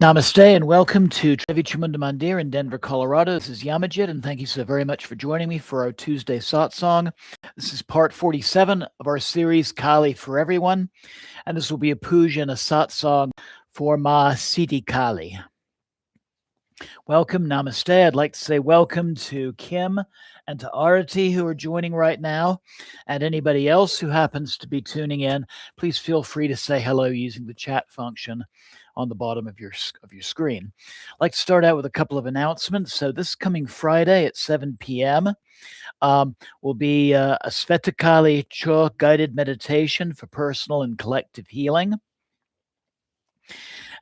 Namaste and welcome to Trevichimunda Mandir in Denver, Colorado. This is Yamajit, and thank you so very much for joining me for our Tuesday Satsang. This is part 47 of our series, Kali for Everyone, and this will be a puja and a satsang for Ma Siddhi Kali. Welcome, Namaste. I'd like to say welcome to Kim and to Arati who are joining right now, and anybody else who happens to be tuning in. Please feel free to say hello using the chat function on the bottom of your screen. I'd like to start out with a couple of announcements. So this coming Friday at 7 p.m. Will be a Svetakali Cho guided meditation for personal and collective healing.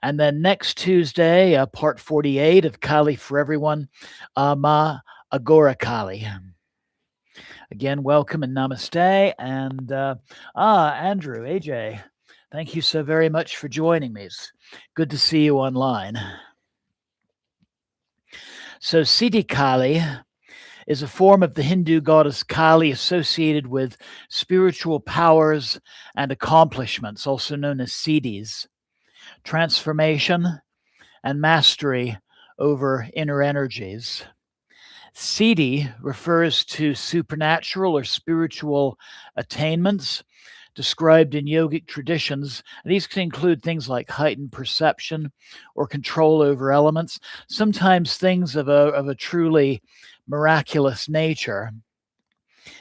And then next Tuesday, part 48 of Kali for Everyone, Ma Agora Kali. Again, welcome and namaste. And Andrew, AJ, thank you so very much for joining me. It's good to see you online. So Siddhi Kali is a form of the Hindu goddess Kali associated with spiritual powers and accomplishments, also known as Siddhis, transformation and mastery over inner energies. Siddhi refers to supernatural or spiritual attainments described in yogic traditions. These can include things like heightened perception or control over elements, sometimes things of a truly miraculous nature.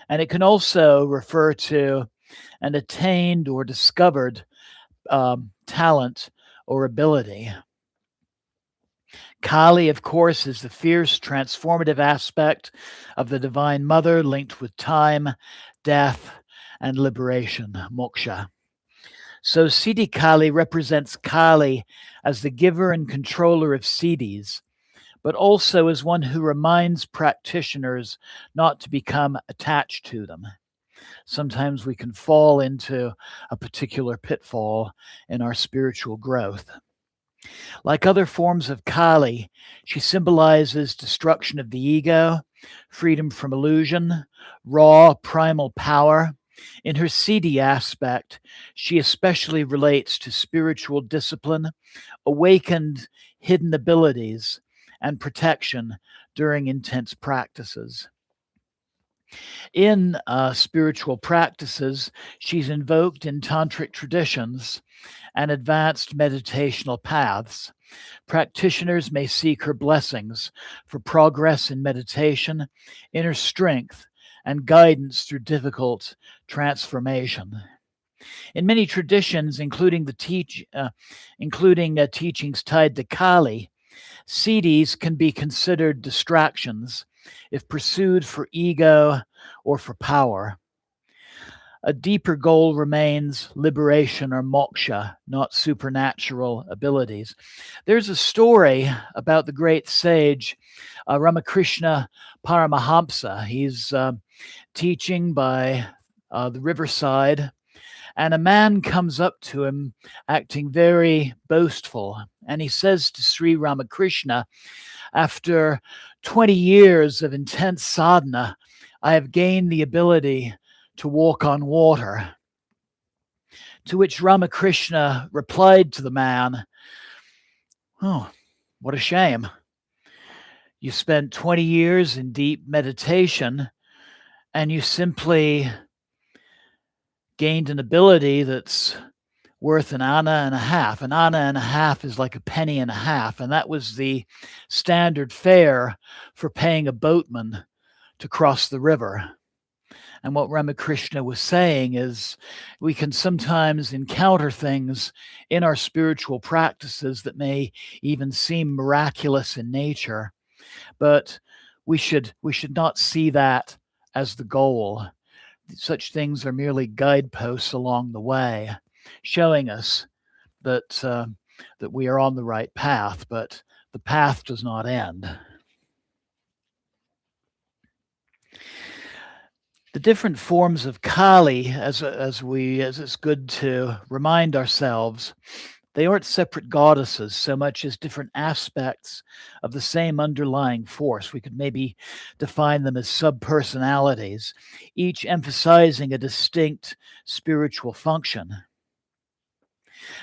And it can also refer to an attained or discovered talent or ability. Kali, of course, is the fierce, transformative aspect of the Divine Mother linked with time, death, and liberation, moksha. So Siddhi Kali represents Kali as the giver and controller of siddhis, but also as one who reminds practitioners not to become attached to them. Sometimes we can fall into a particular pitfall in our spiritual growth. Like other forms of Kali, she symbolizes destruction of the ego, freedom from illusion, raw primal power. In her Siddhi aspect, she especially relates to spiritual discipline, awakened hidden abilities, and protection during intense practices. In spiritual practices, she's invoked in tantric traditions and advanced meditational paths. Practitioners may seek her blessings for progress in meditation, inner strength, and guidance through difficult transformation. In many traditions, including teachings tied to Kali, siddhis can be considered distractions if pursued for ego or for power. A deeper goal remains liberation or moksha, not supernatural abilities. There's a story about the great sage Ramakrishna Paramahamsa. He's teaching by the riverside, and a man comes up to him acting very boastful. And he says to Sri Ramakrishna, after 20 years of intense sadhana, I have gained the ability to walk on water. To which Ramakrishna replied to the man, "Oh, what a shame. You spent 20 years in deep meditation and you simply gained an ability that's worth an anna and a half. An anna and a half is like a penny and a half, and that was the standard fare for paying a boatman to cross the river." And what Ramakrishna was saying is we can sometimes encounter things in our spiritual practices that may even seem miraculous in nature, but we should not see that as the goal. Such things are merely guideposts along the way, showing us that we are on the right path, but the path does not end. The different forms of Kali, as it's good to remind ourselves, they aren't separate goddesses so much as different aspects of the same underlying force. We could maybe define them as subpersonalities, each emphasizing a distinct spiritual function.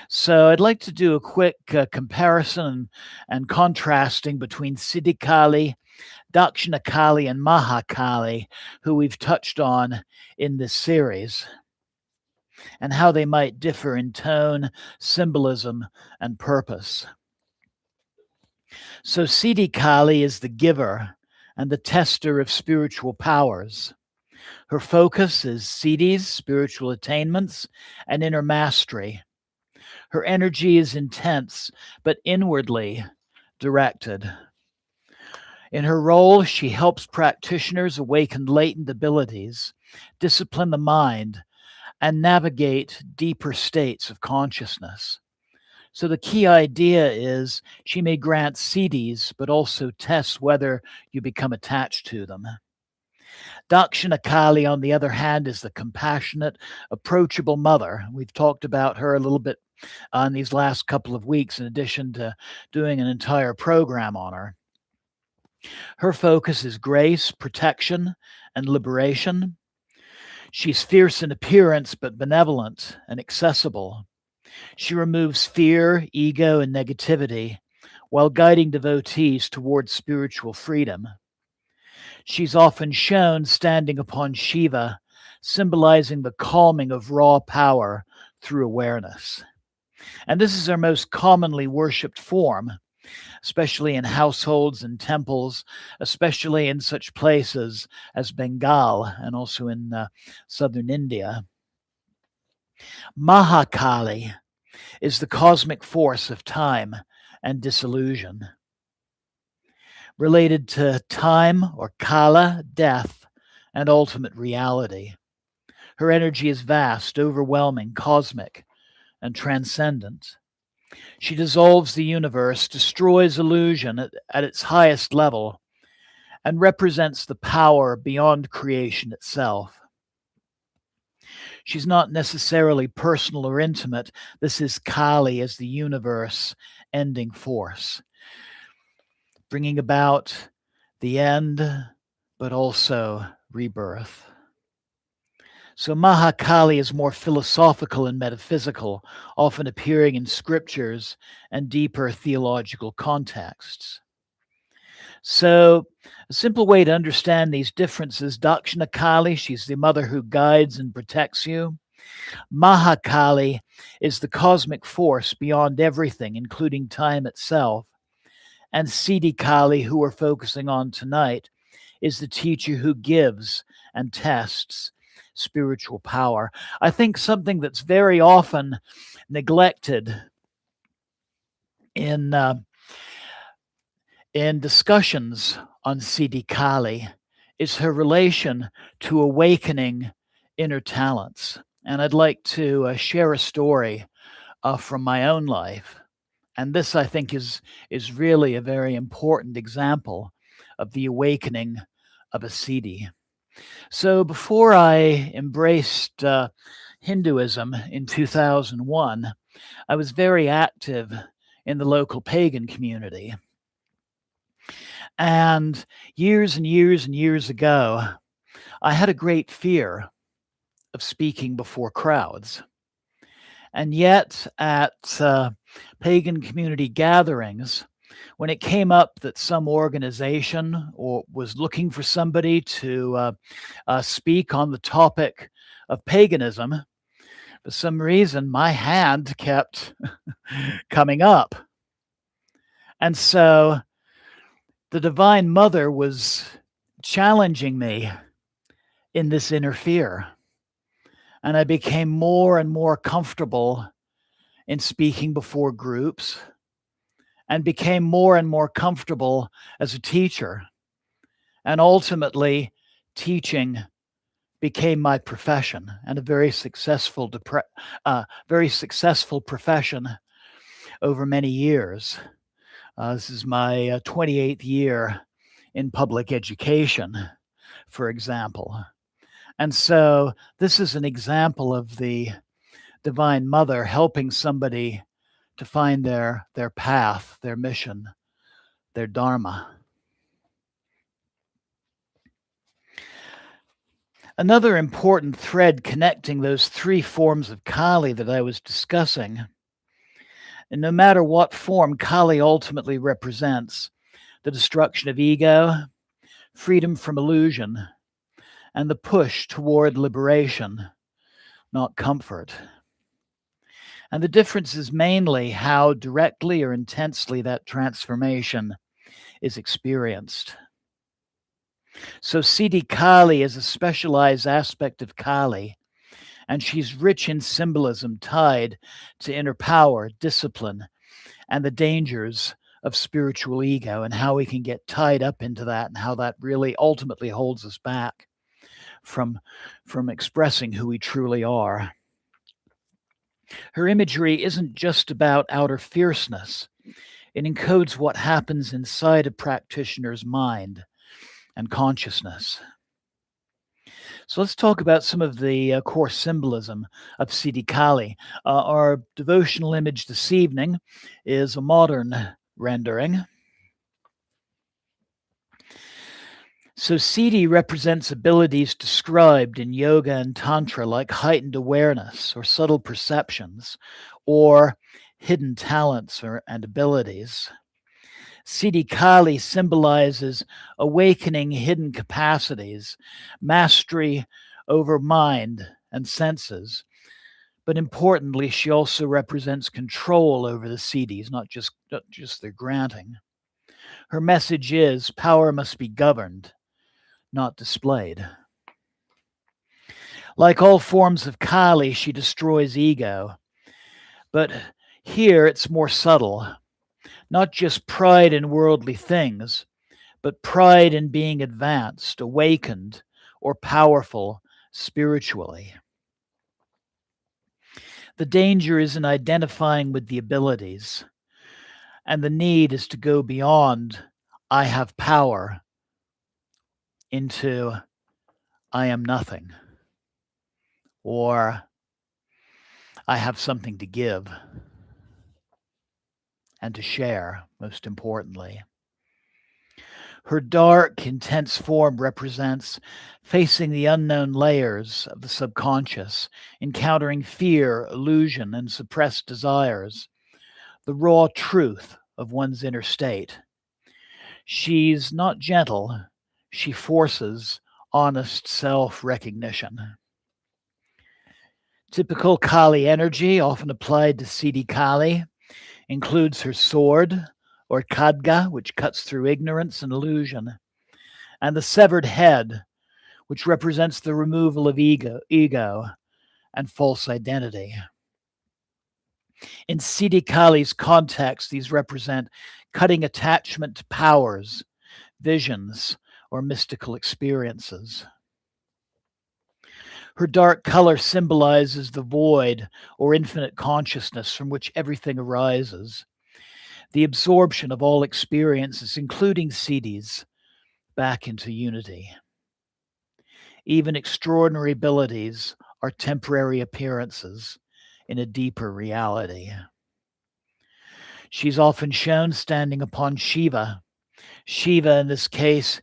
So I'd like to do a quick comparison and contrasting between Siddhi Kali, Dakshina Kali, and Maha Kali, who we've touched on in this series, and how they might differ in tone, symbolism, and purpose. So Siddhi Kali is the giver and the tester of spiritual powers. Her focus is Siddhi's spiritual attainments and inner mastery. Her energy is intense, but inwardly directed. In her role, she helps practitioners awaken latent abilities, discipline the mind, and navigate deeper states of consciousness. So the key idea is she may grant siddhis, but also tests whether you become attached to them. Dakshina Kali, on the other hand, is the compassionate, approachable mother. We've talked about her a little bit in these last couple of weeks, in addition to doing an entire program on her. Her focus is grace, protection, and liberation. She's fierce in appearance, but benevolent and accessible. She removes fear, ego, and negativity while guiding devotees towards spiritual freedom. She's often shown standing upon Shiva, symbolizing the calming of raw power through awareness. And this is her most commonly worshipped form, especially in households and temples, especially in such places as Bengal and also in southern India. Mahakali is the cosmic force of time and disillusion. Related to time or kala, death, and ultimate reality. Her energy is vast, overwhelming, cosmic, and transcendent. She dissolves the universe, destroys illusion at its highest level, and represents the power beyond creation itself. She's not necessarily personal or intimate. This is Kali as the universe ending force, bringing about the end, but also rebirth. So Mahakali is more philosophical and metaphysical, often appearing in scriptures and deeper theological contexts. So a simple way to understand these differences, Dakshina Kali, she's the mother who guides and protects you. Mahakali is the cosmic force beyond everything, including time itself. And Siddhi Kali, who we're focusing on tonight, is the teacher who gives and tests spiritual power. I think something that's very often neglected in discussions on Siddhi Kali is her relation to awakening inner talents. And I'd like to share a story from my own life. And this, I think, is really a very important example of the awakening of a Siddhi. So before I embraced Hinduism in 2001, I was very active in the local pagan community. And years and years and years ago, I had a great fear of speaking before crowds. And yet, at pagan community gatherings, when it came up that some organization or was looking for somebody to speak on the topic of paganism, for some reason my hand kept coming up. And so the Divine Mother was challenging me in this inner fear. And I became more and more comfortable in speaking before groups and became more and more comfortable as a teacher. And ultimately, teaching became my profession and a very successful profession over many years. This is my 28th year in public education, for example. And so this is an example of the Divine Mother helping somebody to find their path, their mission, their dharma. Another important thread connecting those three forms of Kali that I was discussing And no matter what form Kali ultimately represents, the destruction of ego, freedom from illusion, and the push toward liberation, not comfort. And the difference is mainly how directly or intensely that transformation is experienced. So Siddhi Kali is a specialized aspect of Kali, and she's rich in symbolism tied to inner power, discipline, and the dangers of spiritual ego, and how we can get tied up into that, and how that really ultimately holds us back from expressing who we truly are. Her imagery isn't just about outer fierceness. It encodes what happens inside a practitioner's mind and consciousness. So let's talk about some of the core symbolism of Siddhi Kali. Our devotional image this evening is a modern rendering. So Siddhi represents abilities described in yoga and tantra like heightened awareness or subtle perceptions or hidden talents and abilities. Siddhi Kali symbolizes awakening hidden capacities, mastery over mind and senses. But importantly, she also represents control over the Siddhis, not just their granting. Her message is power must be governed, not displayed. Like all forms of Kali, she destroys ego. But here it's more subtle. Not just pride in worldly things, but pride in being advanced, awakened, or powerful spiritually. The danger is in identifying with the abilities, and the need is to go beyond I have power into I am nothing, or I have something to give and to share, most importantly. Her dark, intense form represents facing the unknown layers of the subconscious, encountering fear, illusion, and suppressed desires, the raw truth of one's inner state. She's not gentle, she forces honest self-recognition. Typical Kali energy, often applied to Siddhi Kali, includes her sword, or khadga, which cuts through ignorance and illusion, and the severed head, which represents the removal of ego and false identity. In Siddhi Kali's context, these represent cutting attachment to powers, visions, or mystical experiences. Her dark color symbolizes the void or infinite consciousness from which everything arises, the absorption of all experiences, including Siddhis, back into unity. Even extraordinary abilities are temporary appearances in a deeper reality. She's often shown standing upon Shiva, Shiva in this case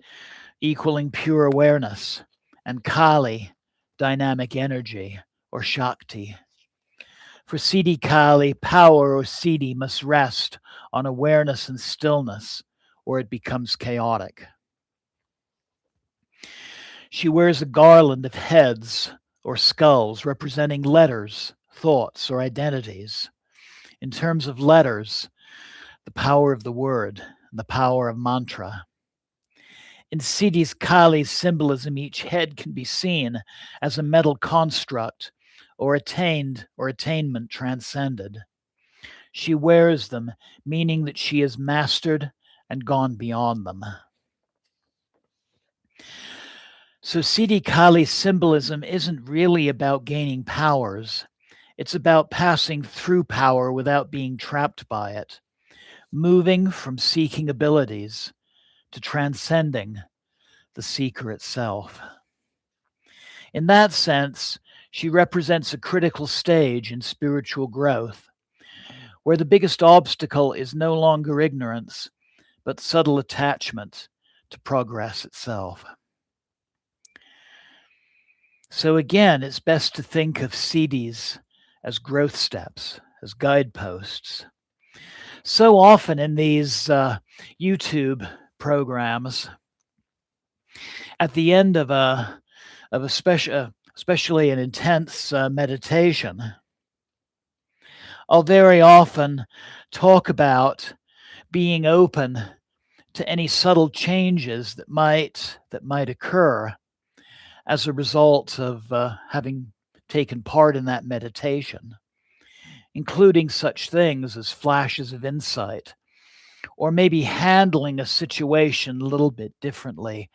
equaling pure awareness, and Kali, dynamic energy or Shakti. For Siddhi Kali, power or Siddhi must rest on awareness and stillness, or it becomes chaotic. She wears a garland of heads or skulls representing letters, thoughts, or identities. In terms of letters, the power of the word and the power of mantra. In Siddhi Kali's symbolism, each head can be seen as a metal construct or attained or attainment transcended. She wears them, meaning that she has mastered and gone beyond them. So Siddhi Kali's symbolism isn't really about gaining powers. It's about passing through power without being trapped by it, moving from seeking abilities to transcending the seeker itself. In that sense, she represents a critical stage in spiritual growth, where the biggest obstacle is no longer ignorance, but subtle attachment to progress itself. So again, it's best to think of Siddhis as growth steps, as guideposts. So often in these YouTube programs, at the end of a special, especially an intense meditation, I'll very often talk about being open to any subtle changes that might occur as a result of having taken part in that meditation, including such things as flashes of insight, or maybe handling a situation a little bit differently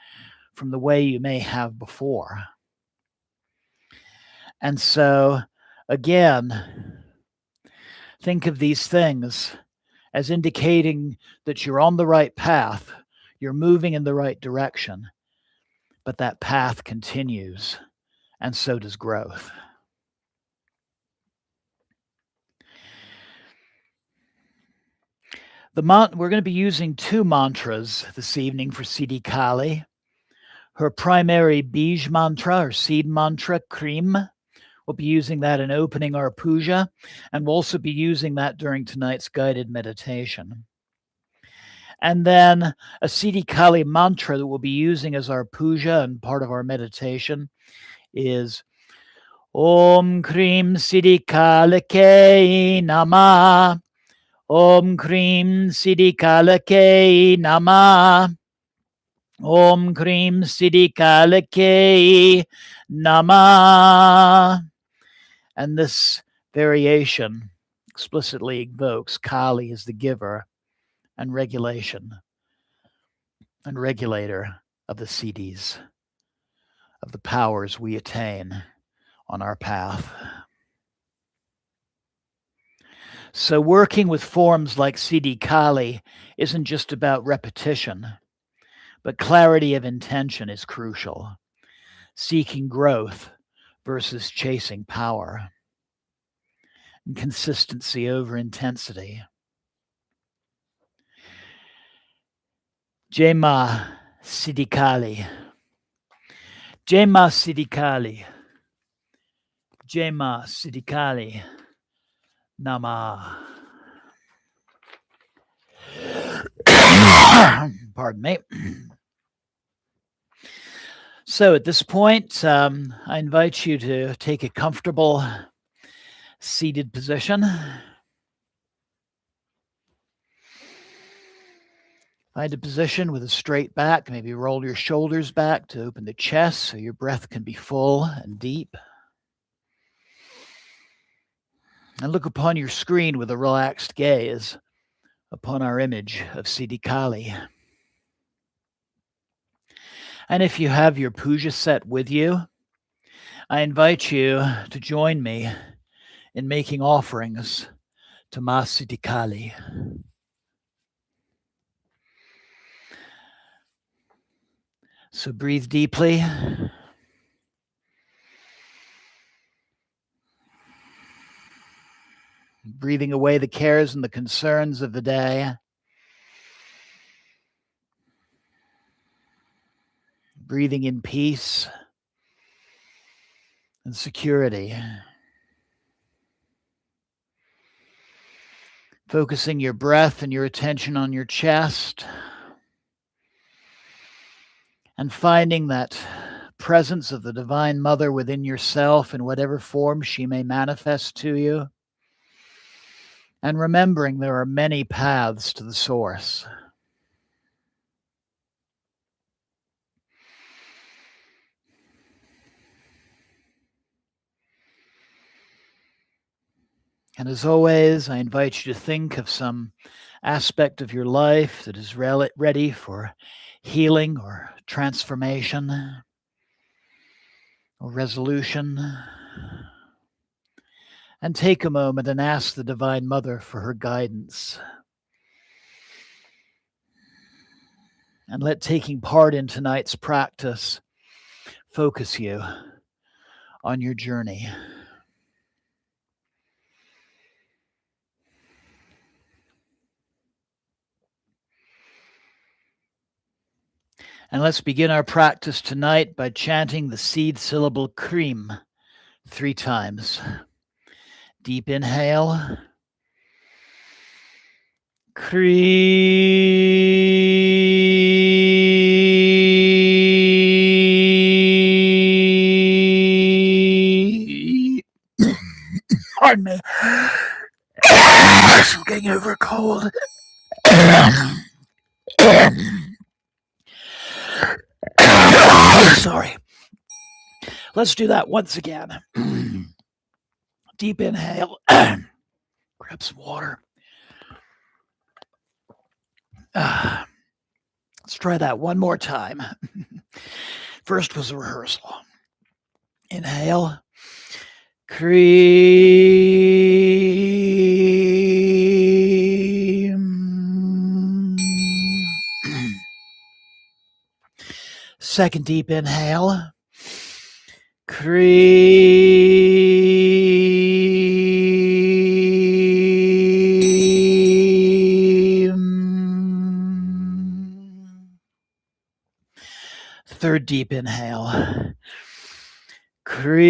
from the way you may have before. And so, again, think of these things as indicating that you're on the right path, you're moving in the right direction, but that path continues, and so does growth. We're going to be using two mantras this evening for Siddhi Kali. Her primary bij mantra or seed mantra, Krim. We'll be using that in opening our puja, and we'll also be using that during tonight's guided meditation. And then a Siddhi Kali mantra that we'll be using as our puja and part of our meditation is Om Krim Siddhi Kalikayai Namaha. Om Krim Siddhi Kalikayai Namaha. Om Krim Siddhi Kalikayai Namaha. And this variation explicitly invokes Kali as the giver and regulator of the siddhis, of the powers we attain on our path. So working with forms like Siddhi Kali isn't just about repetition, but clarity of intention is crucial. Seeking growth versus chasing power. And consistency over intensity. Jai Ma Siddhi Kali. Jai Ma Siddhi Kali. Jai Ma Siddhi Kali. Namaha. Pardon me. So at this point, I invite you to take a comfortable seated position. Find a position with a straight back. Maybe roll your shoulders back to open the chest so your breath can be full and deep. And look upon your screen with a relaxed gaze upon our image of Siddhi Kali. And if you have your puja set with you, I invite you to join me in making offerings to Ma Siddhi Kali. So breathe deeply. Breathing away the cares and the concerns of the day. Breathing in peace and security. Focusing your breath and your attention on your chest. And finding that presence of the Divine Mother within yourself in whatever form she may manifest to you. And remembering there are many paths to the source. And as always, I invite you to think of some aspect of your life that is ready for healing or transformation or resolution. And take a moment and ask the Divine Mother for her guidance. And let taking part in tonight's practice focus you on your journey. And let's begin our practice tonight by chanting the seed syllable Krim 3 times. Deep inhale. Krim. Pardon me. I'm getting over a cold. Sorry. Let's do that once again. Deep inhale. Grab some water. Let's try that one more time. First was a rehearsal. Inhale. Krim. Second deep inhale. Krim. Third deep inhale. Krim.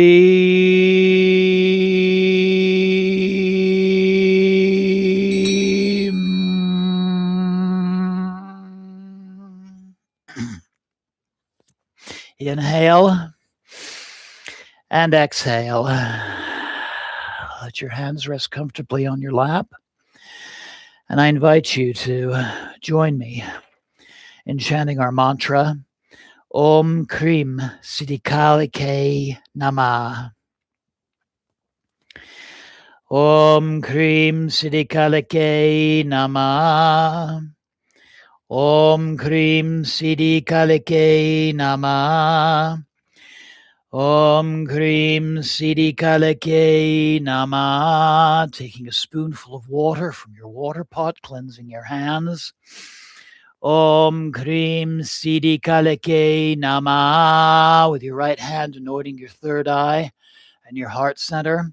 Inhale and exhale. Let your hands rest comfortably on your lap. And I invite you to join me in chanting our mantra, Om Krim Siddhi Kalikayai Namaha. Om Krim Siddhi Kalikayai Namaha. Om Krim Siddhi Kalikayai Namaha. Om Krim Siddhi Kalikayai Namaha. Taking a spoonful of water from your water pot, cleansing your hands. Om Krim Siddhi Kalikayai Namaha. With your right hand anointing your third eye and your heart center.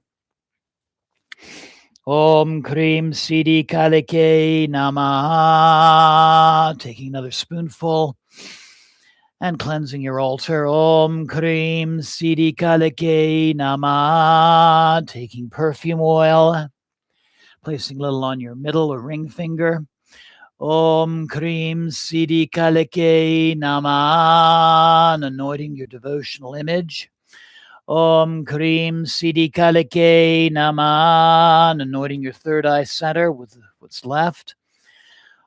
Om Krim Siddhi Kalikayai Namaha. Taking another spoonful and cleansing your altar. Om Krim Siddhi Kalikayai Namaha. Taking perfume oil, placing a little on your middle or ring finger. Om Krim Siddhi Kalikayai Namaha. And anointing your devotional image. Om Krim Siddhi Kalikayai Namaha. And anointing your third eye center with what's left.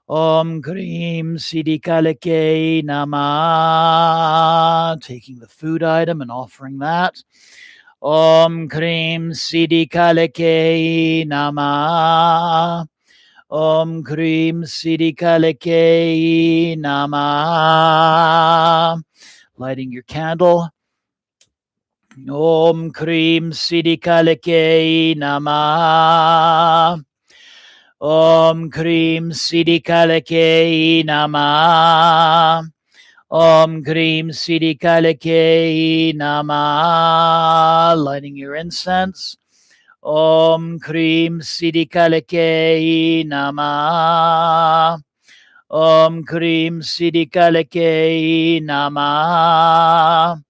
Om Krim Siddhi Kalikayai Namaha. Taking the food item and offering that. Om Krim Siddhi Kalikayai Namaha. Om Krim Siddhi Kalikayai Namaha. Lighting your candle. Om Krim Siddhi Kalikayai Namaha. Om Krim Siddhi Kalikayai Namaha. Om Krim Siddhi Kalikayai Namaha. Lighting your incense. Om Krim Siddhi Kalikayai Namaha. Om Krim Siddhi Kalikayai Namaha.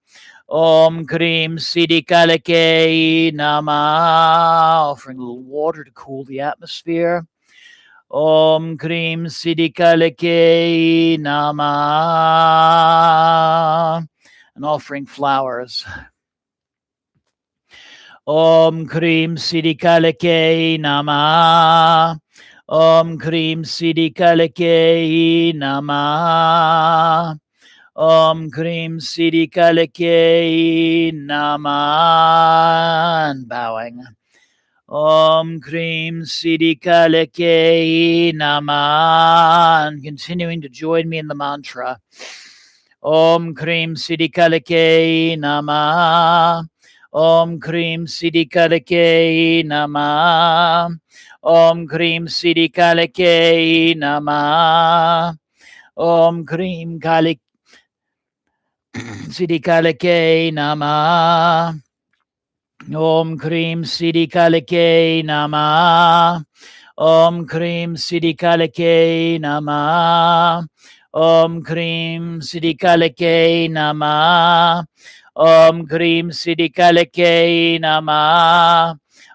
Om Krim Siddhi Kalikayai Namaha. Offering a little water to cool the atmosphere. Om Krim Siddhi Kalikayai Namaha. And offering flowers. Om Krim Siddhi Kalikayai Namaha. Om Krim Siddhi Kalikayai Namaha. Om Krim Siddhi Kalikayai Namaha. And bowing. Om Krim Siddhi Kalikayai Namaha. And continuing to join me in the mantra. Om Krim Siddhi Kalikayai Namaha. Om Krim Siddhi Kalikayai Namaha. Om Krim Siddhi Kalikayai Namaha. Om Krim Siddhi Kalikayai Namaha. Om Krim Siddhi Kalikayai Namaha. Om Krim Siddhi Kalikayai Namaha. Om Krim Siddhi Kalikayai Namaha. Om Krim Siddhi Kalikayai Namaha.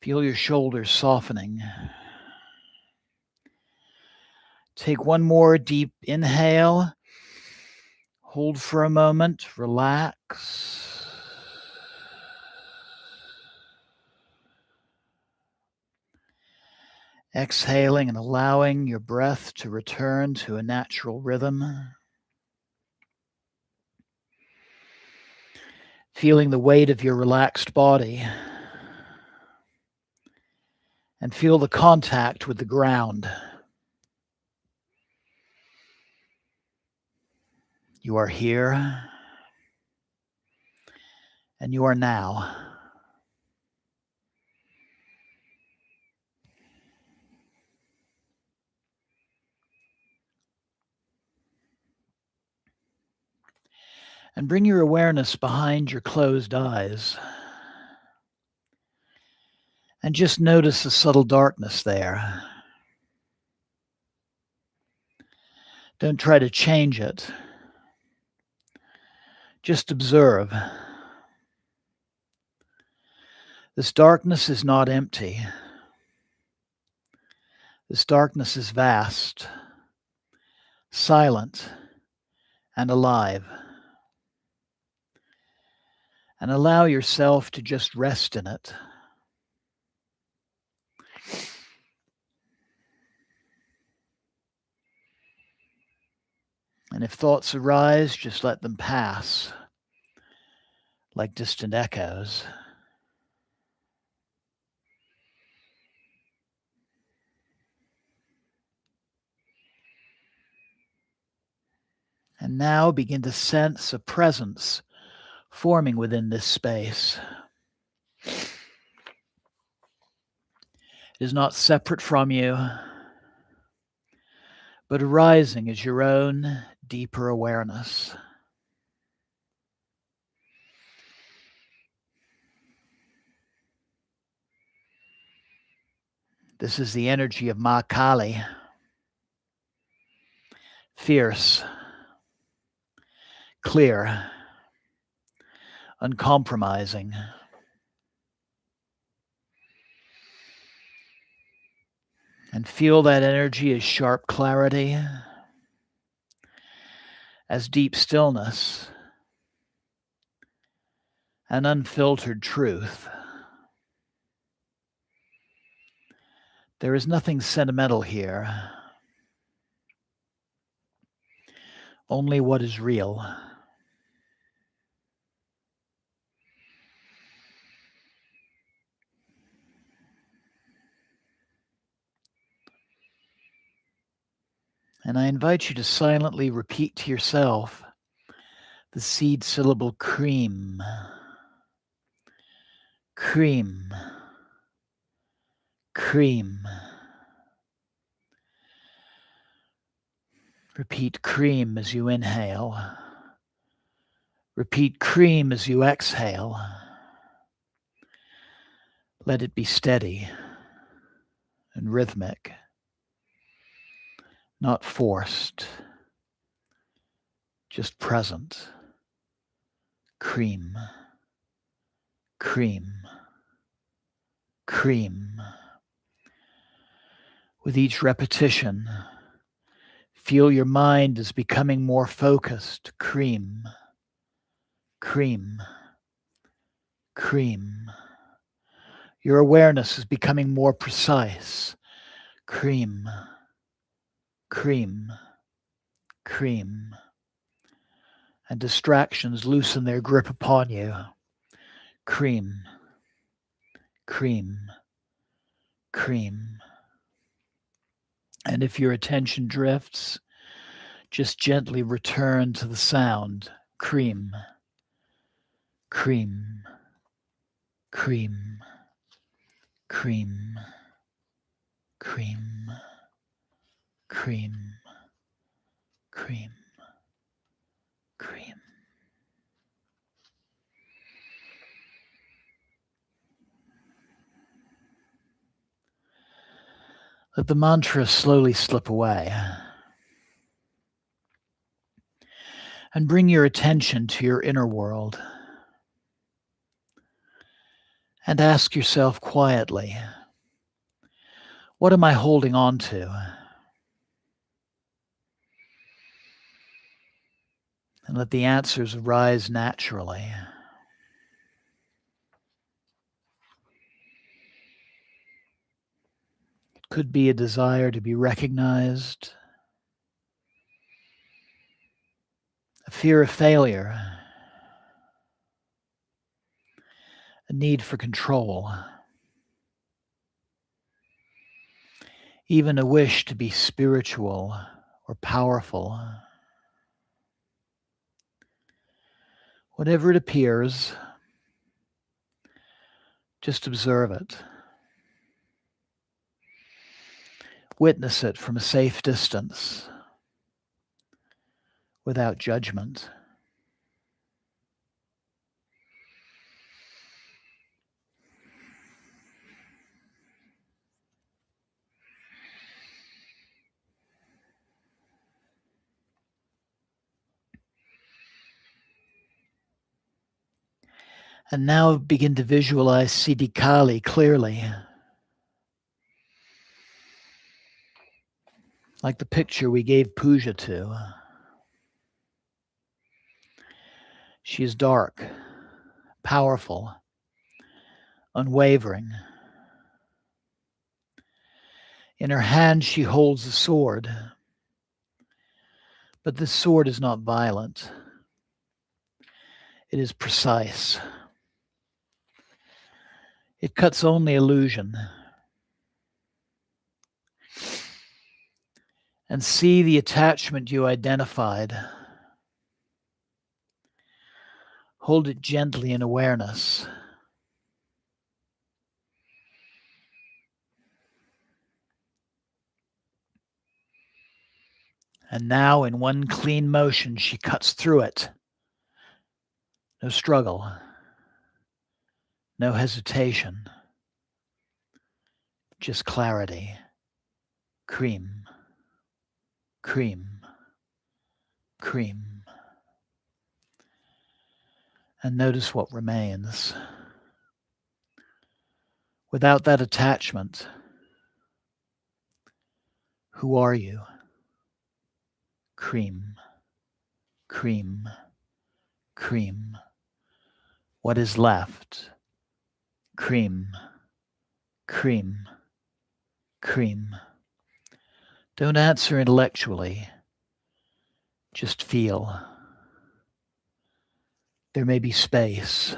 Feel your shoulders softening. Take one more deep inhale. Hold for a moment. Relax. Exhaling and allowing your breath to return to a natural rhythm. Feeling the weight of your relaxed body. And feel the contact with the ground. You are here. And you are now. And bring your awareness behind your closed eyes. And just notice the subtle darkness there. Don't try to change it. Just observe. This darkness is not empty. This darkness is vast, silent, and alive. And allow yourself to just rest in it. And if thoughts arise, just let them pass like distant echoes. And now begin to sense a presence forming within this space. It is not separate from you, but arising as your own deeper awareness. This is the energy of Ma Kali, fierce, clear, uncompromising. And feel that energy as sharp clarity, as deep stillness, and unfiltered truth. There is nothing sentimental here, only what is real. And I invite you to silently repeat to yourself the seed syllable Krim. Krim. Krim. Repeat Krim as you inhale. Repeat Krim as you exhale. Let it be steady and rhythmic, not forced, just present. Krim. Krim. Krim. With each repetition, feel your mind is becoming more focused. Krim. Krim. Krim. Your awareness is becoming more precise. Krim. Krim. Krim. And distractions loosen their grip upon you. Krim. Krim. Krim. And if your attention drifts, just gently return to the sound. Krim. Krim. Krim. Krim. Krim. Krim. Krim. Krim. Let the mantra slowly slip away. And bring your attention to your inner world. And ask yourself quietly, what am I holding on to? And let the answers arise naturally. It could be a desire to be recognized, a fear of failure, a need for control, even a wish to be spiritual or powerful. Whatever it appears, just observe it. Witness it from a safe distance, without judgment. And now begin to visualize Siddhi Kali clearly, like the picture we gave Puja to. She is dark, powerful, unwavering. In her hand she holds a sword, but this sword is not violent. It is precise. It cuts only illusion. And see the attachment you identified. Hold it gently in awareness. And now in one clean motion, she cuts through it. No struggle. No hesitation. Just clarity. Krim. Krim. Krim. And notice what remains. Without that attachment, who are you? Krim. Krim. Krim. What is left? Krim. Krim. Krim. Don't answer intellectually. Just feel. There may be space.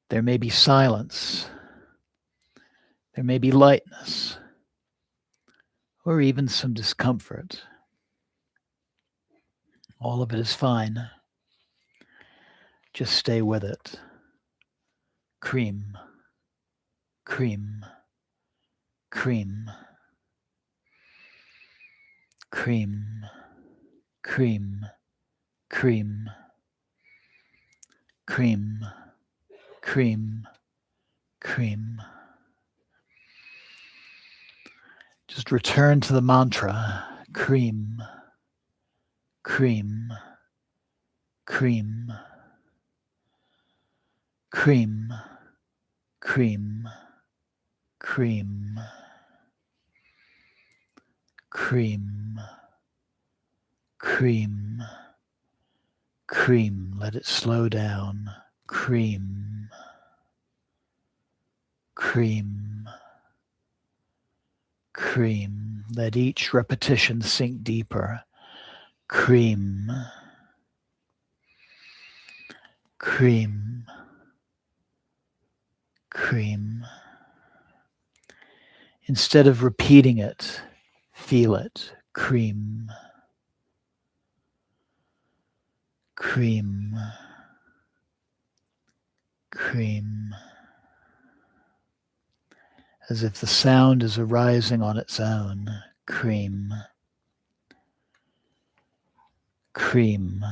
There may be silence. There may be lightness. Or even some discomfort. All of it is fine. Just stay with it. Krim. Krim. Krim. Krim. Krim. Krim. Krim. Krim. Krim. Just return to the mantra. Krim. Krim. Krim. Krim. Krim. Krim. Krim. Krim. Krim. Let it slow down. Krim. Krim. Krim. Let each repetition sink deeper. Krim. Krim. Krim. Instead of repeating it, feel it. Krim. Krim. Krim. As if the sound is arising on its own. Krim. Krim.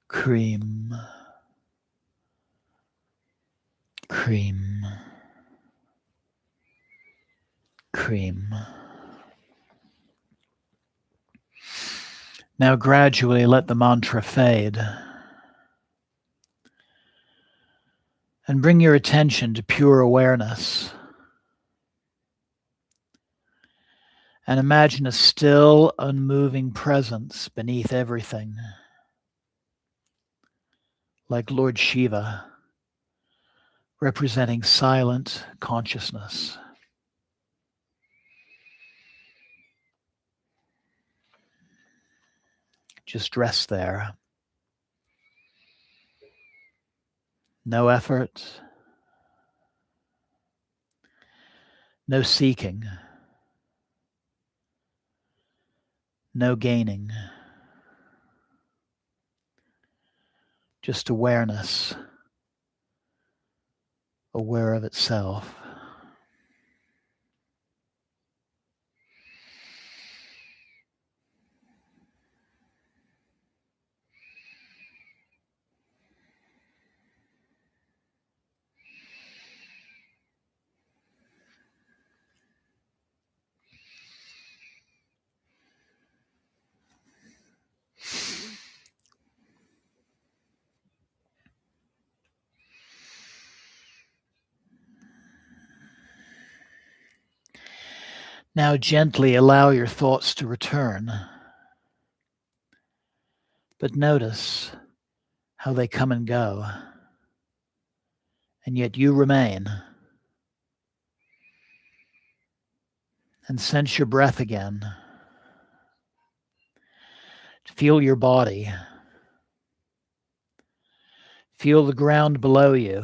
Krim. Krim. Krim. Now gradually let the mantra fade. And bring your attention to pure awareness. And imagine a still, unmoving presence beneath everything, like Lord Shiva, representing silent consciousness. Just rest there. No effort, no seeking, no gaining. Just awareness, aware of itself. Now gently allow your thoughts to return, but notice how they come and go, and yet you remain. And sense your breath again. Feel your body. Feel the ground below you,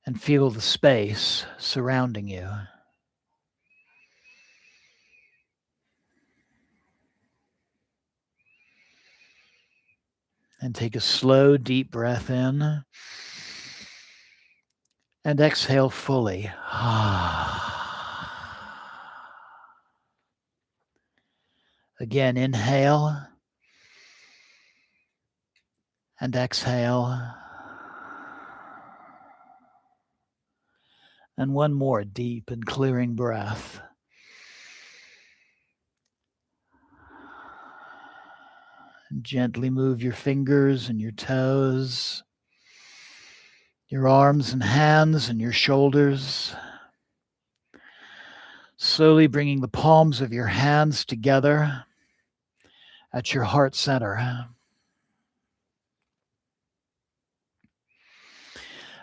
and feel the space surrounding you. And take a slow, deep breath in. And exhale fully. Again, inhale. And exhale. And one more deep and clearing breath. And gently move your fingers and your toes, your arms and hands and your shoulders. Slowly bringing the palms of your hands together at your heart center.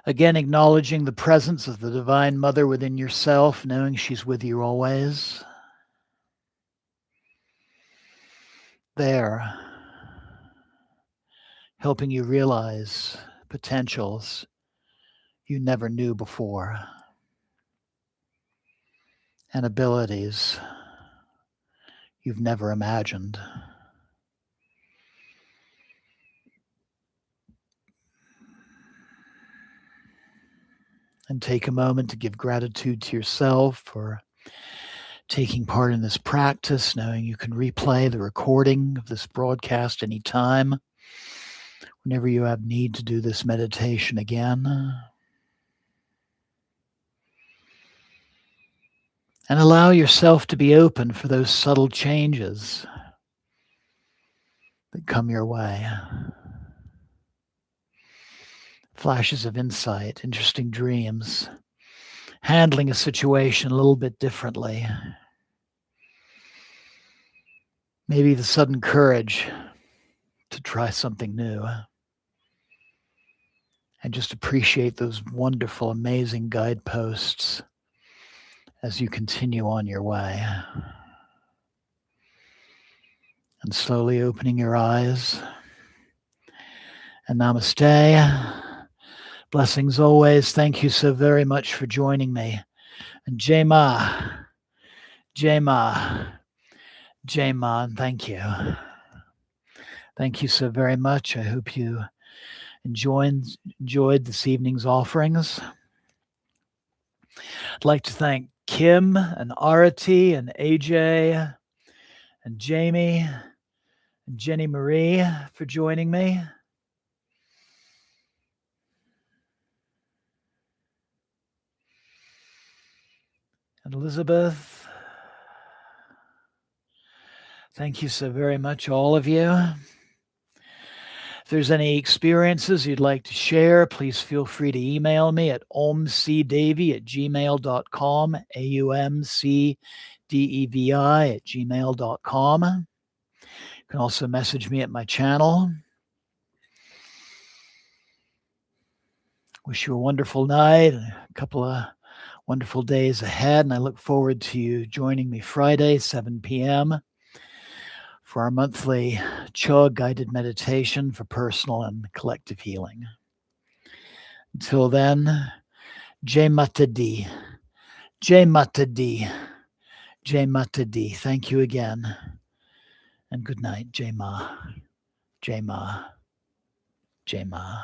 Again, acknowledging the presence of the Divine Mother within yourself, knowing she's with you always. There, helping you realize potentials you never knew before, and abilities you've never imagined. And take a moment to give gratitude to yourself for taking part in this practice, knowing you can replay the recording of this broadcast anytime, whenever you have need to do this meditation again. And allow yourself to be open for those subtle changes that come your way. Flashes of insight, interesting dreams, handling a situation a little bit differently. Maybe the sudden courage to try something new. And just appreciate those wonderful, amazing guideposts as you continue on your way. And slowly opening your eyes. And namaste. Blessings always. Thank you so very much for joining me. And Jai Ma, Jai Ma, Jai Ma, and thank you. Thank you so very much. I hope you enjoyed this evening's offerings. I'd like to thank Kim and Arati and AJ and Jamie and Jenny Marie for joining me. And Elizabeth, thank you so very much, all of you. If there's any experiences you'd like to share, please feel free to email me at omcdevi@gmail.com, AUMCDEVI@gmail.com. You can also message me at my channel. Wish you a wonderful night and a couple of wonderful days ahead, and I look forward to you joining me Friday, 7 p.m. for our monthly Choa guided meditation for personal and collective healing. Until then, Jai Mata Di, Jai Mata Di, Jai Mata Di. Thank you again, and good night. Jai Ma, Jai Ma, Jai Ma.